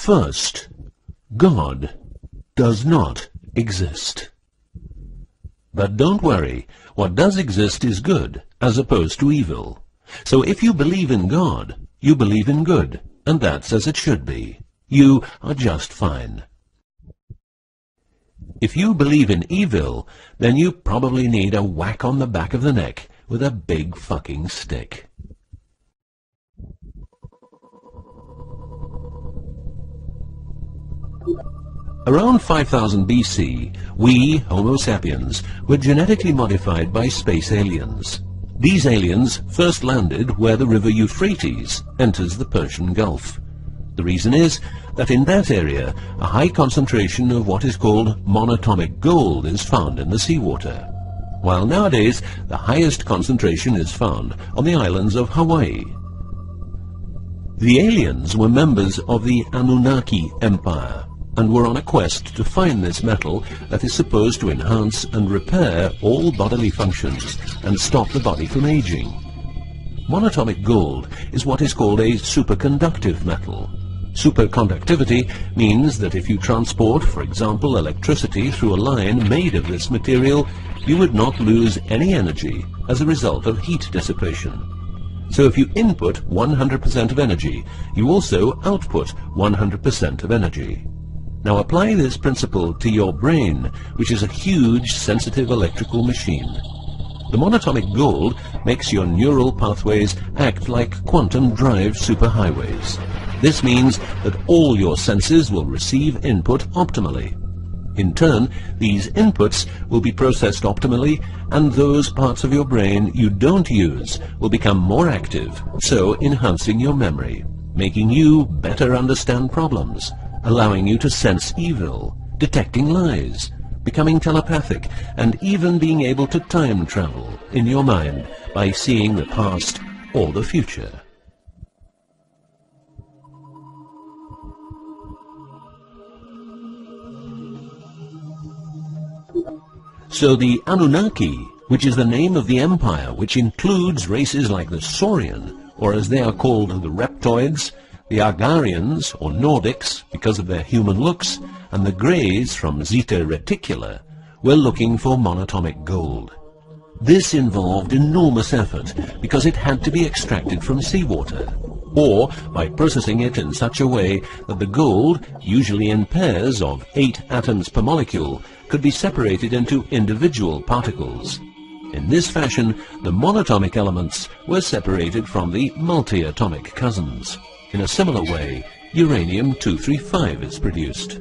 First, God does not exist. But don't worry, what does exist is good, as opposed to evil. So if you believe in God, you believe in good, and that's as it should be. You are just fine. If you believe in evil, then you probably need a whack on the back of the neck with a big fucking stick. Around 5000 BC, we, Homo sapiens, were genetically modified by space aliens. These aliens first landed where the river Euphrates enters the Persian Gulf. The reason is that in that area, a high concentration of what is called monatomic gold is found in the seawater, while nowadays the highest concentration is found on the islands of Hawaii. The aliens were members of the Anunnaki Empire, and were on a quest to find this metal that is supposed to enhance and repair all bodily functions and stop the body from aging. Monatomic gold is what is called a superconductive metal. Superconductivity means that if you transport, for example, electricity through a line made of this material, you would not lose any energy as a result of heat dissipation. So if you input 100% of energy, you also output 100% of energy. Now apply this principle to your brain, which is a huge, sensitive electrical machine. The monatomic gold makes your neural pathways act like quantum drive superhighways. This means that all your senses will receive input optimally. In turn, these inputs will be processed optimally, and those parts of your brain you don't use will become more active, so enhancing your memory, making you better understand problems, allowing you to sense evil, detecting lies, becoming telepathic, and even being able to time travel in your mind by seeing the past or the future. So the Anunnaki, which is the name of the empire which includes races like the Saurian, or as they are called the Reptoids, the Argarians, or Nordics, because of their human looks, and the Greys from Zeta Reticula, were looking for monatomic gold. This involved enormous effort, because it had to be extracted from seawater, or by processing it in such a way that the gold, usually in pairs of 8 atoms per molecule, could be separated into individual particles. In this fashion, the monatomic elements were separated from the multi-atomic cousins. In a similar way, uranium-235 is produced.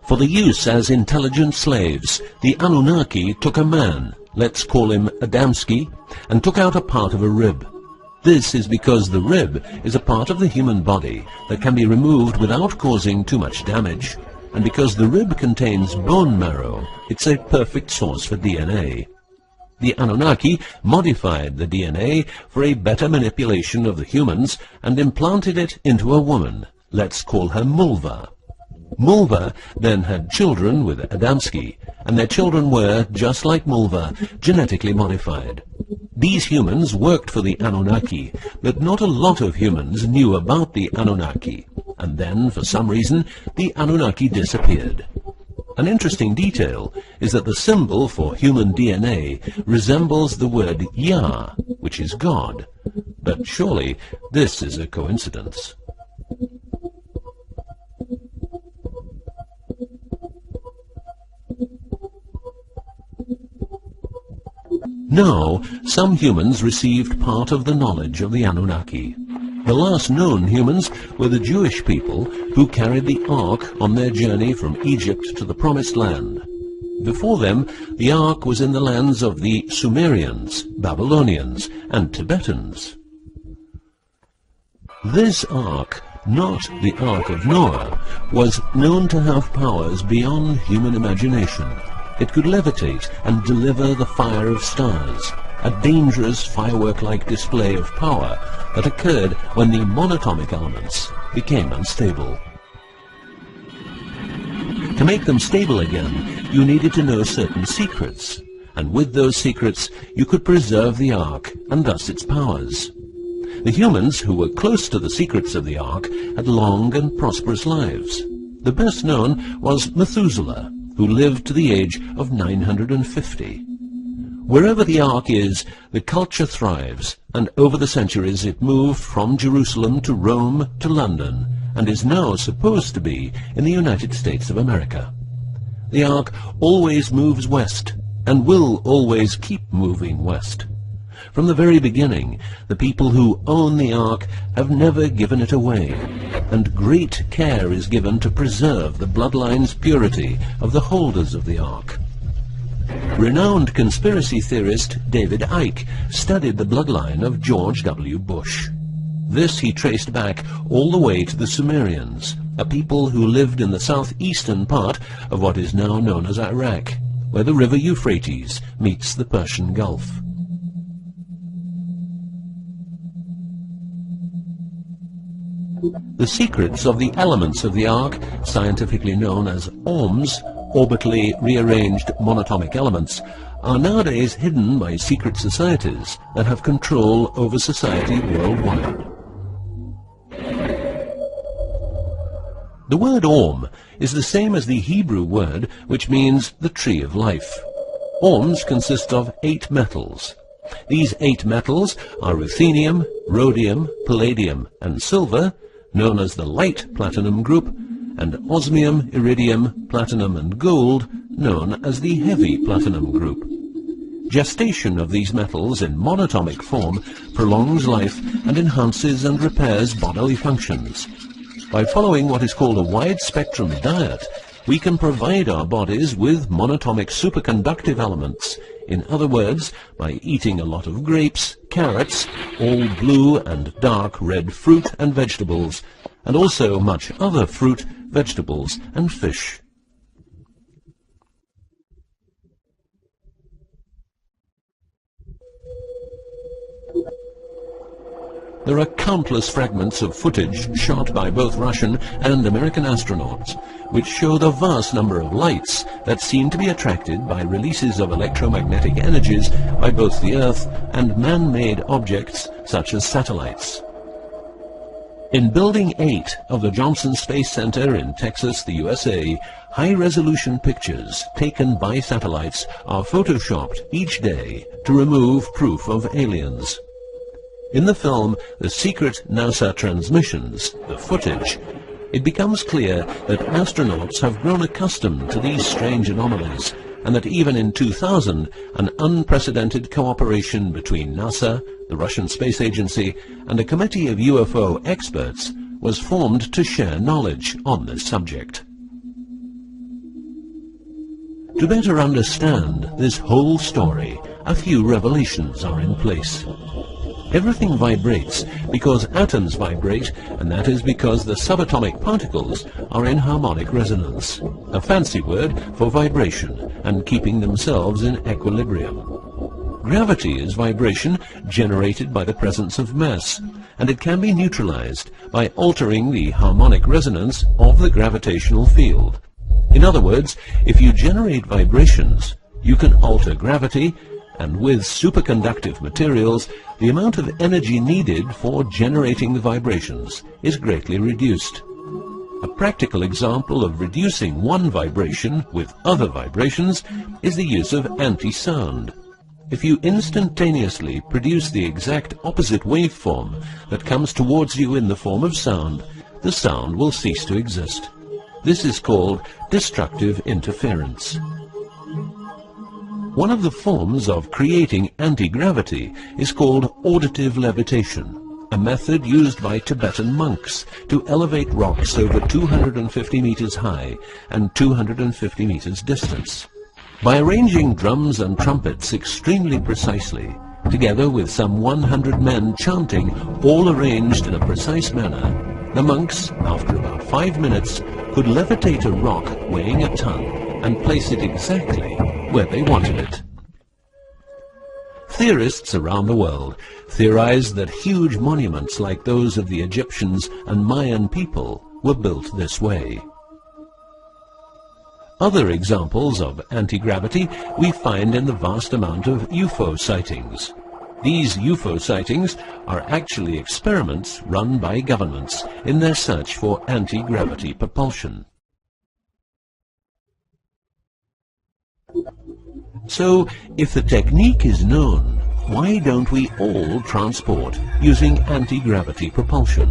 For the use as intelligent slaves, the Anunnaki took a man, let's call him Adamski, and took out a part of a rib. This is because the rib is a part of the human body that can be removed without causing too much damage, and because the rib contains bone marrow, it's a perfect source for DNA. The Anunnaki modified the DNA for a better manipulation of the humans and implanted it into a woman. Let's call her Mulva. Mulva then had children with Adamski, and their children were, just like Mulva, genetically modified. These humans worked for the Anunnaki, but not a lot of humans knew about the Anunnaki, and then, for some reason, the Anunnaki disappeared. An interesting detail is that the symbol for human DNA resembles the word Yah, which is God. But surely this is a coincidence. Now, some humans received part of the knowledge of the Anunnaki. The last known humans were the Jewish people who carried the Ark on their journey from Egypt to the Promised Land. Before them, the Ark was in the lands of the Sumerians, Babylonians, and Tibetans. This Ark, not the Ark of Noah, was known to have powers beyond human imagination. It could levitate and deliver the fire of stars, a dangerous firework-like display of power that occurred when the monatomic elements became unstable. To make them stable again, you needed to know certain secrets, and with those secrets you could preserve the Ark and thus its powers. The humans who were close to the secrets of the Ark had long and prosperous lives. The best known was Methuselah, who lived to the age of 950. Wherever the Ark is, the culture thrives, and over the centuries it moved from Jerusalem to Rome to London, and is now supposed to be in the United States of America. The Ark always moves west, and will always keep moving west. From the very beginning, the people who own the Ark have never given it away, and great care is given to preserve the bloodline's purity of the holders of the Ark. Renowned conspiracy theorist David Icke studied the bloodline of George W. Bush. This he traced back all the way to the Sumerians, a people who lived in the southeastern part of what is now known as Iraq, where the river Euphrates meets the Persian Gulf. The secrets of the elements of the Ark, scientifically known as ORMs, orbitally rearranged monatomic elements, are nowadays hidden by secret societies that have control over society worldwide. The word ORM is the same as the Hebrew word which means the tree of life. ORMs consist of 8 metals. These 8 metals are ruthenium, rhodium, palladium, and silver, known as the light platinum group, and osmium, iridium, platinum, and gold, known as the heavy platinum group. Gestation of these metals in monatomic form prolongs life and enhances and repairs bodily functions. By following what is called a wide-spectrum diet, we can provide our bodies with monatomic superconductive elements. In other words, by eating a lot of grapes, carrots, all blue and dark red fruit and vegetables, and also much other fruit, vegetables, and fish. There are countless fragments of footage shot by both Russian and American astronauts, which show the vast number of lights that seem to be attracted by releases of electromagnetic energies by both the Earth and man-made objects such as satellites. In Building 8 of the Johnson Space Center in Texas, the USA, high-resolution pictures taken by satellites are photoshopped each day to remove proof of aliens. In the film The Secret NASA Transmissions, the footage, it becomes clear that astronauts have grown accustomed to these strange anomalies, and that even in 2000, an unprecedented cooperation between NASA, the Russian Space Agency, and a committee of UFO experts was formed to share knowledge on this subject. To better understand this whole story, a few revelations are in place. Everything vibrates because atoms vibrate, and that is because the subatomic particles are in harmonic resonance, a fancy word for vibration and keeping themselves in equilibrium. Gravity is vibration generated by the presence of mass, and it can be neutralized by altering the harmonic resonance of the gravitational field. In other words, if you generate vibrations, you can alter gravity, and with superconductive materials, the amount of energy needed for generating the vibrations is greatly reduced. A practical example of reducing one vibration with other vibrations is the use of anti-sound. If you instantaneously produce the exact opposite waveform that comes towards you in the form of sound, the sound will cease to exist. This is called destructive interference. One of the forms of creating anti-gravity is called auditive levitation, a method used by Tibetan monks to elevate rocks over 250 meters high and 250 meters distance. By arranging drums and trumpets extremely precisely, together with some 100 men chanting, all arranged in a precise manner, the monks, after about 5 minutes, could levitate a rock weighing a ton and place it exactly where they wanted it. Theorists around the world theorize that huge monuments like those of the Egyptians and Mayan people were built this way. Other examples of anti-gravity we find in the vast amount of UFO sightings. These UFO sightings are actually experiments run by governments in their search for anti-gravity propulsion. So, if the technique is known, why don't we all transport using anti-gravity propulsion?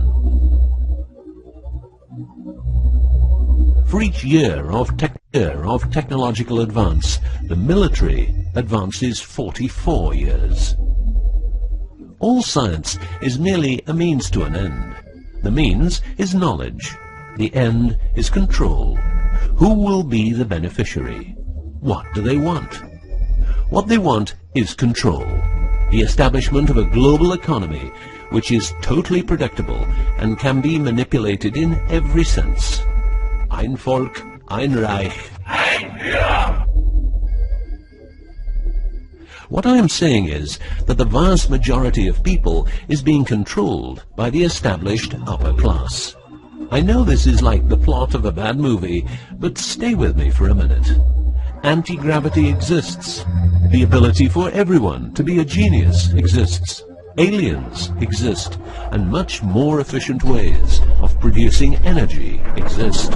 For each year of technological advance, the military advances 44 years. All science is merely a means to an end. The means is knowledge. The end is control. Who will be the beneficiary? What do they want? What they want is control. The establishment of a global economy which is totally predictable and can be manipulated in every sense. Ein Volk, ein Reich, ein Wir. What I am saying is that the vast majority of people is being controlled by the established upper class. I know this is like the plot of a bad movie, but stay with me for a minute. Anti-gravity exists. The ability for everyone to be a genius exists. Aliens exist, and much more efficient ways of producing energy exist.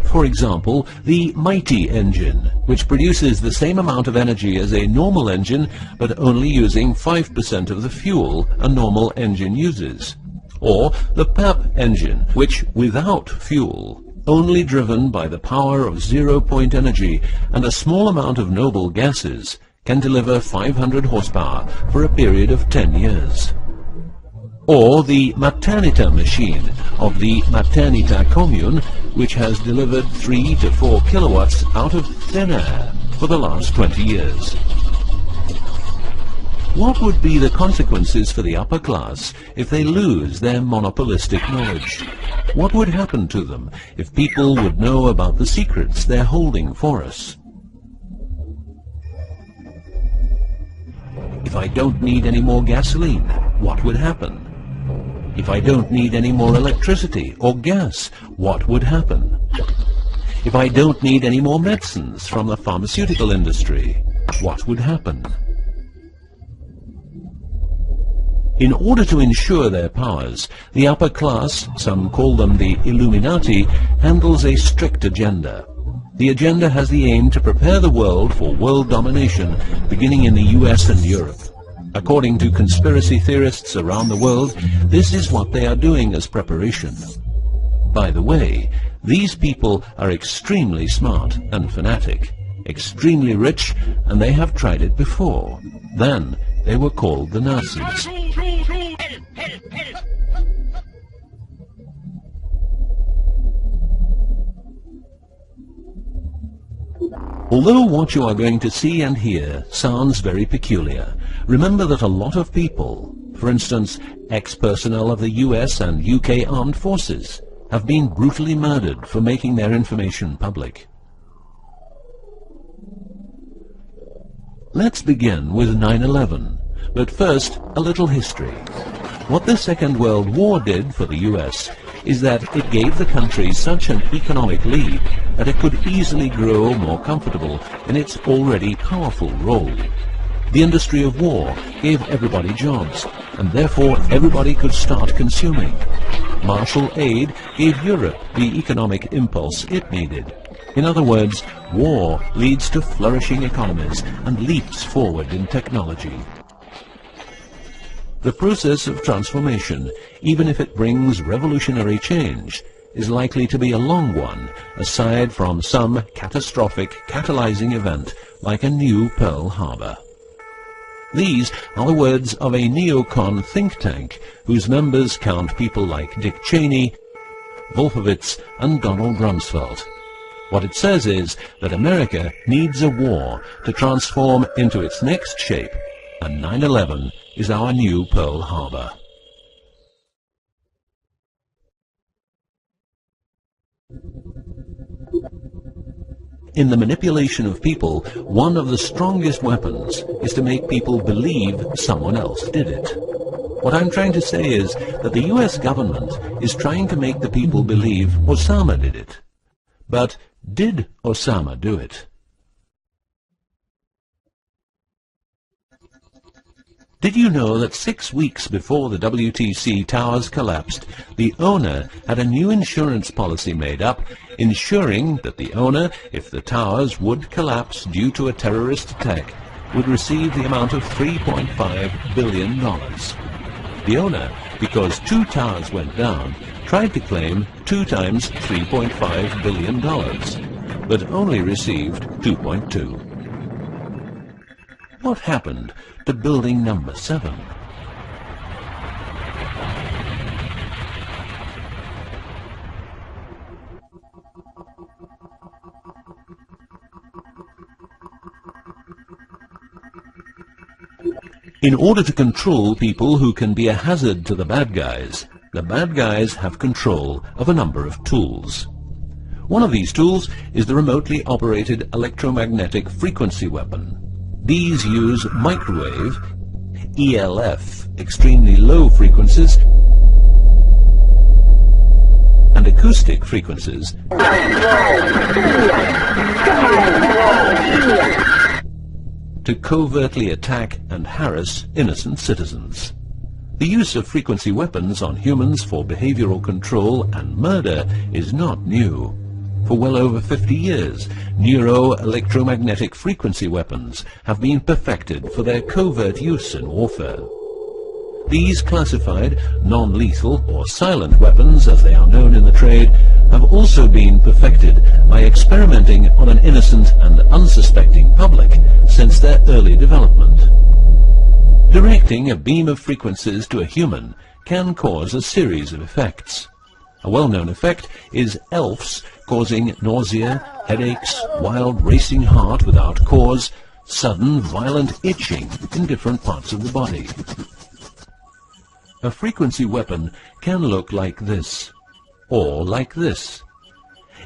For example, the mighty engine, which produces the same amount of energy as a normal engine, but only using 5% of the fuel a normal engine uses. Or the PAP engine, which, without fuel, only driven by the power of zero-point energy and a small amount of noble gases, can deliver 500 horsepower for a period of 10 years. Or the Maternita machine of the Maternita commune, which has delivered 3 to 4 kilowatts out of thin air for the last 20 years. What would be the consequences for the upper class if they lose their monopolistic knowledge? What would happen to them if people would know about the secrets they're holding for us? If I don't need any more gasoline, what would happen? If I don't need any more electricity or gas, what would happen? If I don't need any more medicines from the pharmaceutical industry, what would happen? In order to ensure their powers, the upper class, some call them the Illuminati, handles a strict agenda. The agenda has the aim to prepare the world for world domination, beginning in the US and Europe. According to conspiracy theorists around the world, this is what they are doing as preparation. By the way, these people are extremely smart and fanatic, extremely rich, and they have tried it before. Then they were called the Nazis. Although what you are going to see and hear sounds very peculiar, remember that a lot of people, for instance, ex-personnel of the US and UK armed forces, have been brutally murdered for making their information public. Let's begin with 9/11, but first a little history. What the Second World War did for the US is that it gave the country such an economic lead that it could easily grow more comfortable in its already powerful role. The industry of war gave everybody jobs, and therefore everybody could start consuming. Marshall aid gave Europe the economic impulse it needed. In other words, war leads to flourishing economies and leaps forward in technology. The process of transformation, even if it brings revolutionary change, is likely to be a long one, aside from some catastrophic catalyzing event like a new Pearl Harbor. These are the words of a neocon think tank whose members count people like Dick Cheney, Wolfowitz, and Donald Rumsfeld. What it says is that America needs a war to transform into its next shape, and 9/11 is our new Pearl Harbor. In the manipulation of people, one of the strongest weapons is to make people believe someone else did it. What I'm trying to say is that the US government is trying to make the people believe Osama did it. But did Osama do it? Did you know that 6 weeks before the WTC towers collapsed, the owner had a new insurance policy made up, ensuring that the owner, if the towers would collapse due to a terrorist attack, would receive the amount of $3.5 billion. The owner, because 2 towers went down, tried to claim 2 times $3.5 billion, but only received 2.2. What happened to building number 7? In order to control people who can be a hazard to the bad guys have control of a number of tools. One of these tools is the remotely operated electromagnetic frequency weapon. These use microwave, ELF, extremely low frequencies, and acoustic frequencies to covertly attack and harass innocent citizens. The use of frequency weapons on humans for behavioral control and murder is not new. For well over 50 years, neuro-electromagnetic frequency weapons have been perfected for their covert use in warfare. These classified, non-lethal or silent weapons, as they are known in the trade, have also been perfected by experimenting on an innocent and unsuspecting public since their early development. Directing a beam of frequencies to a human can cause a series of effects. A well-known effect is ELFs, causing nausea, headaches, wild racing heart without cause, sudden violent itching in different parts of the body. A frequency weapon can look like this, or like this.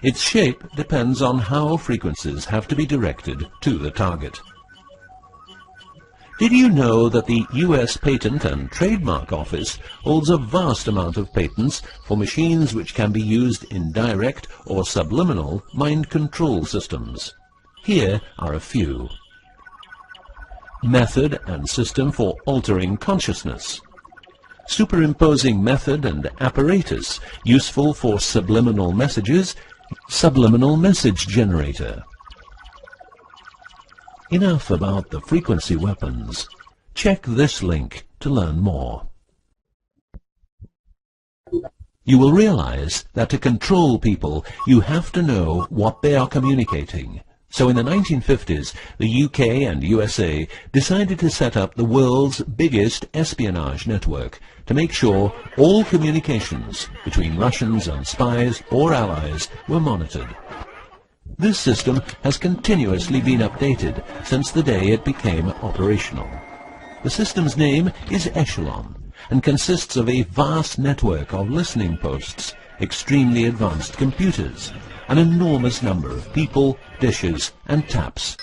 Its shape depends on how frequencies have to be directed to the target. Did you know that the US Patent and Trademark Office holds a vast amount of patents for machines which can be used in direct or subliminal mind control systems? Here are a few. Method and system for altering consciousness. Superimposing method and apparatus useful for subliminal messages, subliminal message generator. Enough about the frequency weapons. Check this link to learn more. You will realize that to control people, you have to know what they are communicating. So in the 1950s, the UK and USA decided to set up the world's biggest espionage network to make sure all communications between Russians and spies or allies were monitored. This system has continuously been updated since the day it became operational. The system's name is Echelon and consists of a vast network of listening posts, extremely advanced computers, an enormous number of people, dishes, and taps.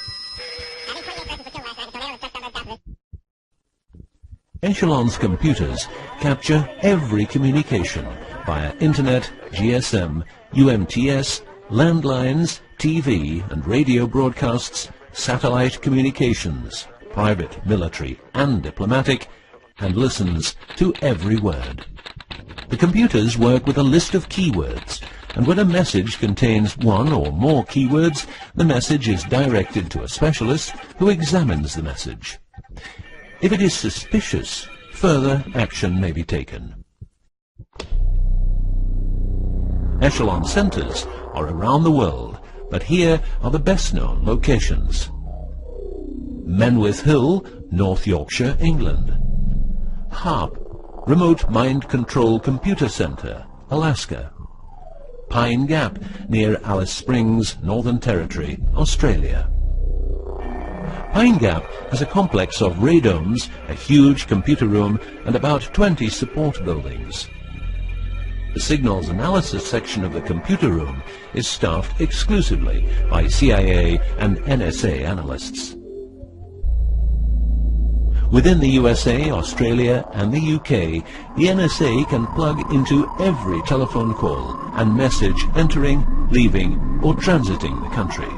Echelon's computers capture every communication via Internet, GSM, UMTS, landlines, TV and radio broadcasts, satellite communications, private, military, and diplomatic, and listens to every word. The computers work with a list of keywords, and when a message contains one or more keywords, the message is directed to a specialist who examines the message. If it is suspicious, further action may be taken. Echelon centers are around the world, but here are the best-known locations. Menwith Hill, North Yorkshire, England. HARP, Remote Mind Control Computer Center, Alaska. Pine Gap, near Alice Springs, Northern Territory, Australia. Pine Gap has a complex of radomes, a huge computer room, and about 20 support buildings. The signals analysis section of the computer room is staffed exclusively by CIA and NSA analysts. Within the USA, Australia, and the UK, the NSA can plug into every telephone call and message entering, leaving, or transiting the country.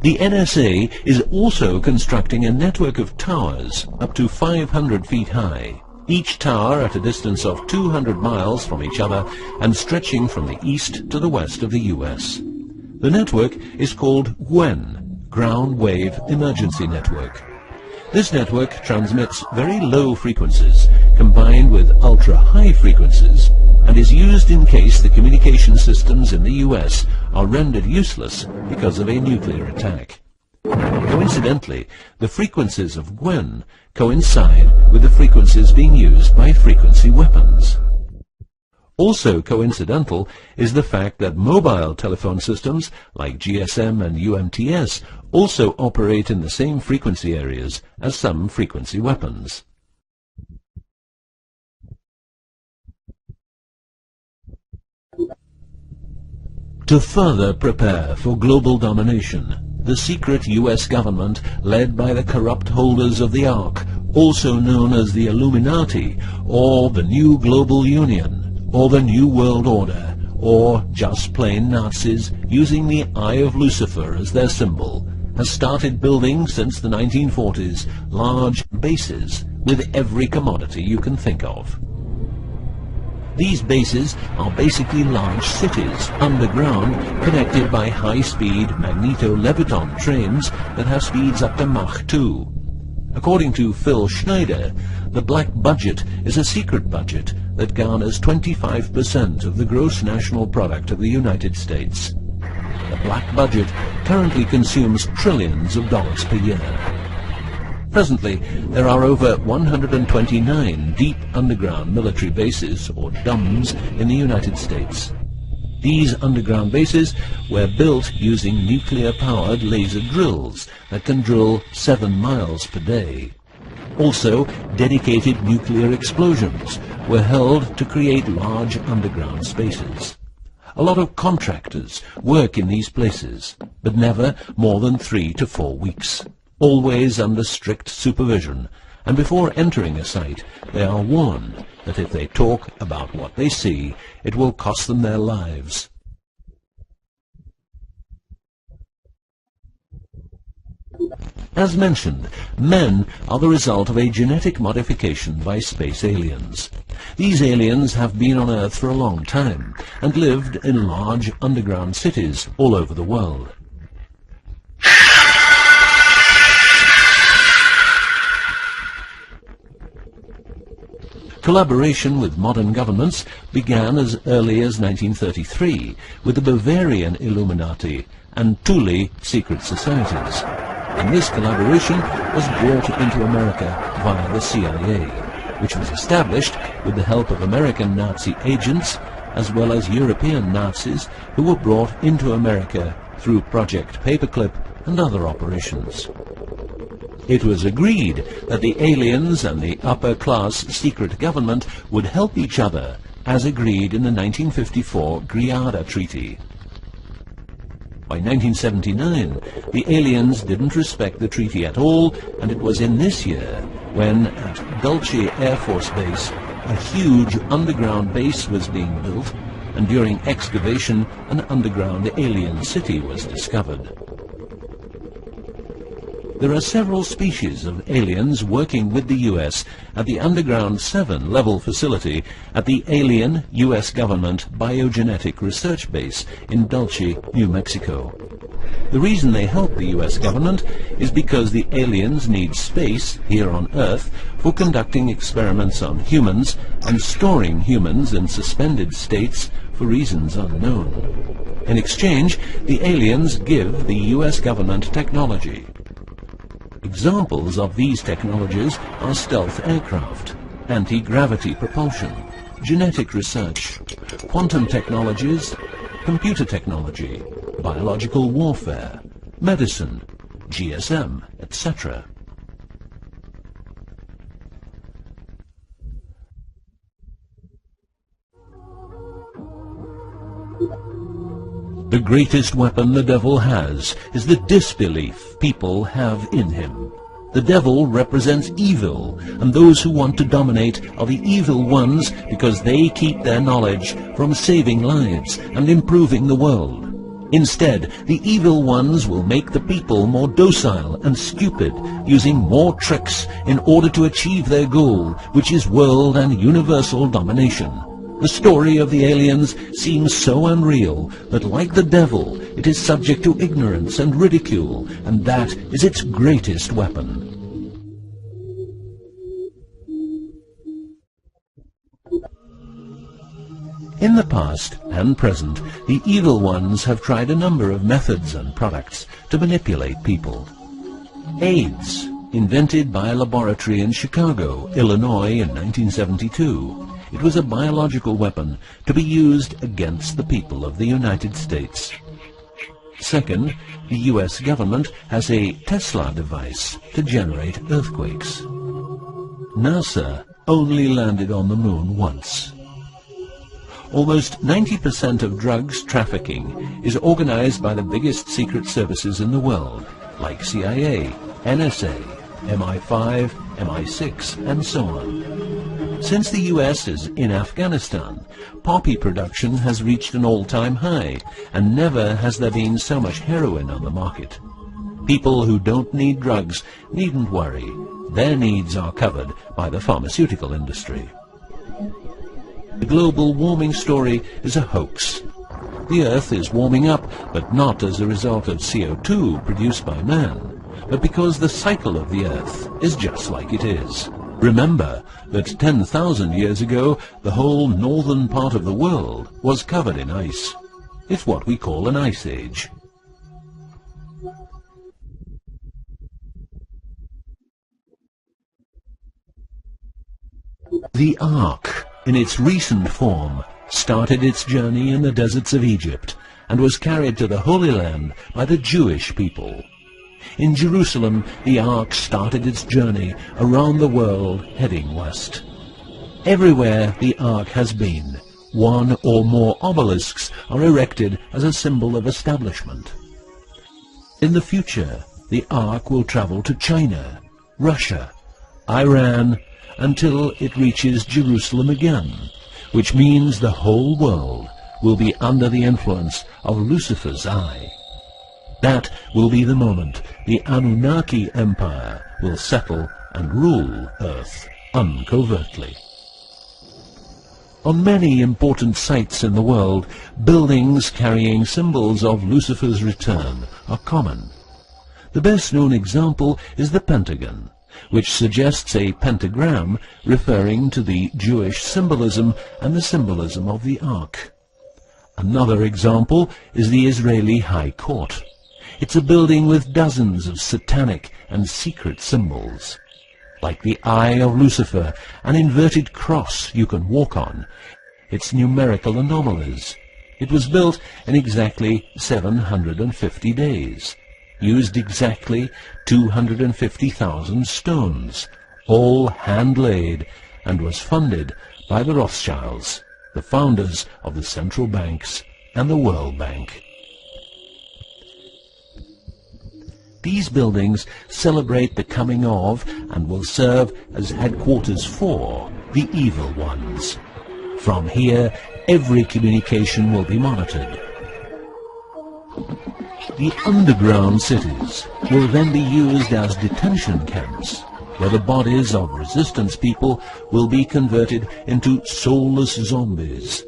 The NSA is also constructing a network of towers up to 500 feet high, each tower at a distance of 200 miles from each other and stretching from the east to the west of the US. The network is called GWEN, Ground Wave Emergency Network. This network transmits very low frequencies combined with ultra-high frequencies and is used in case the communication systems in the US are rendered useless because of a nuclear attack. Coincidentally, the frequencies of GWEN coincide with the frequencies being used by frequency weapons. Also coincidental is the fact that mobile telephone systems like GSM and UMTS also operate in the same frequency areas as some frequency weapons. To further prepare for global domination, the secret US government, led by the corrupt holders of the Ark, also known as the Illuminati, or the New Global Union, or the New World Order, or just plain Nazis using the Eye of Lucifer as their symbol, has started building since the 1940s large bases with every commodity you can think of. These bases are basically large cities underground, connected by high-speed magneto-leviton trains that have speeds up to Mach 2. According to Phil Schneider, the black budget is a secret budget that garners 25% of the gross national product of the United States. The black budget currently consumes trillions of dollars per year. Presently, there are over 129 deep underground military bases, or DUMBs, in the United States. These underground bases were built using nuclear-powered laser drills that can drill 7 miles per day. Also, dedicated nuclear explosions were held to create large underground spaces. A lot of contractors work in these places, but never more than 3 to 4 weeks. Always under strict supervision, and before entering a site, they are warned that if they talk about what they see, it will cost them their lives. As mentioned, men are the result of a genetic modification by space aliens. These aliens have been on Earth for a long time and lived in large underground cities all over the world. Collaboration with modern governments began as early as 1933 with the Bavarian Illuminati and Thule secret societies, and this collaboration was brought into America via the CIA, which was established with the help of American Nazi agents as well as European Nazis who were brought into America through Project Paperclip and other operations. It was agreed that the aliens and the upper-class secret government would help each other, as agreed in the 1954 Greada Treaty. By 1979, the aliens didn't respect the treaty at all, and it was in this year when, at Dulce Air Force Base, a huge underground base was being built, and during excavation, an underground alien city was discovered. There are several species of aliens working with the US at the Underground 7 level facility at the Alien US Government Biogenetic Research Base in Dulce, New Mexico. The reason they help the US government is because the aliens need space here on Earth for conducting experiments on humans and storing humans in suspended states for reasons unknown. In exchange, the aliens give the US government technology. Examples of these technologies are stealth aircraft, anti-gravity propulsion, genetic research, quantum technologies, computer technology, biological warfare, medicine, GSM, etc. The greatest weapon the devil has is the disbelief people have in him. The devil represents evil, and those who want to dominate are the evil ones because they keep their knowledge from saving lives and improving the world. Instead, the evil ones will make the people more docile and stupid, using more tricks in order to achieve their goal, which is world and universal domination. The story of the aliens seems so unreal that, like the devil, it is subject to ignorance and ridicule, and that is its greatest weapon. In the past and present, the evil ones have tried a number of methods and products to manipulate people. AIDS, invented by a laboratory in Chicago, Illinois in 1972. It was a biological weapon to be used against the people of the United States. Second, the US government has a Tesla device to generate earthquakes. NASA only landed on the moon once. Almost 90% of drugs trafficking is organized by the biggest secret services in the world, like CIA, NSA, MI5, MI6, and so on. Since the US is in Afghanistan, poppy production has reached an all-time high, and never has there been so much heroin on the market. People who don't need drugs needn't worry. Their needs are covered by the pharmaceutical industry. The global warming story is a hoax. The Earth is warming up, but not as a result of CO2 produced by man, but because the cycle of the Earth is just like it is. Remember that 10,000 years ago, the whole northern part of the world was covered in ice. It's what we call an ice age. The Ark, in its recent form, started its journey in the deserts of Egypt and was carried to the Holy Land by the Jewish people. In Jerusalem, the Ark started its journey around the world heading west. Everywhere the Ark has been, one or more obelisks are erected as a symbol of establishment. In the future, the Ark will travel to China, Russia, Iran, until it reaches Jerusalem again, which means the whole world will be under the influence of Lucifer's eye. That will be the moment the Anunnaki Empire will settle and rule Earth uncovertly. On many important sites in the world, buildings carrying symbols of Lucifer's return are common. The best-known example is the Pentagon, which suggests a pentagram referring to the Jewish symbolism and the symbolism of the Ark. Another example is the Israeli High Court. It's a building with dozens of satanic and secret symbols. Like the Eye of Lucifer, an inverted cross you can walk on. Its numerical anomalies. It was built in exactly 750 days. Used exactly 250,000 stones, all hand-laid, and was funded by the Rothschilds, the founders of the central banks and the World Bank. These buildings celebrate the coming of and will serve as headquarters for the evil ones. From here, every communication will be monitored. The underground cities will then be used as detention camps, where the bodies of resistance people will be converted into soulless zombies.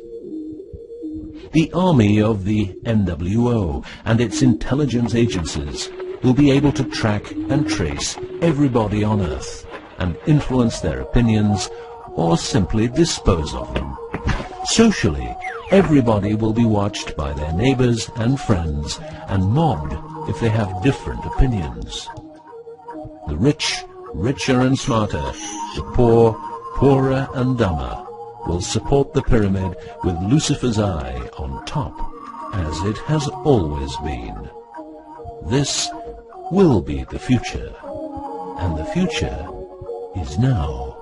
The army of the NWO and its intelligence agencies will be able to track and trace everybody on Earth and influence their opinions or simply dispose of them. Socially, everybody will be watched by their neighbors and friends and mobbed if they have different opinions. The rich, richer and smarter, the poor, poorer and dumber, will support the pyramid with Lucifer's eye on top, as it has always been. This will be the future, and the future is now.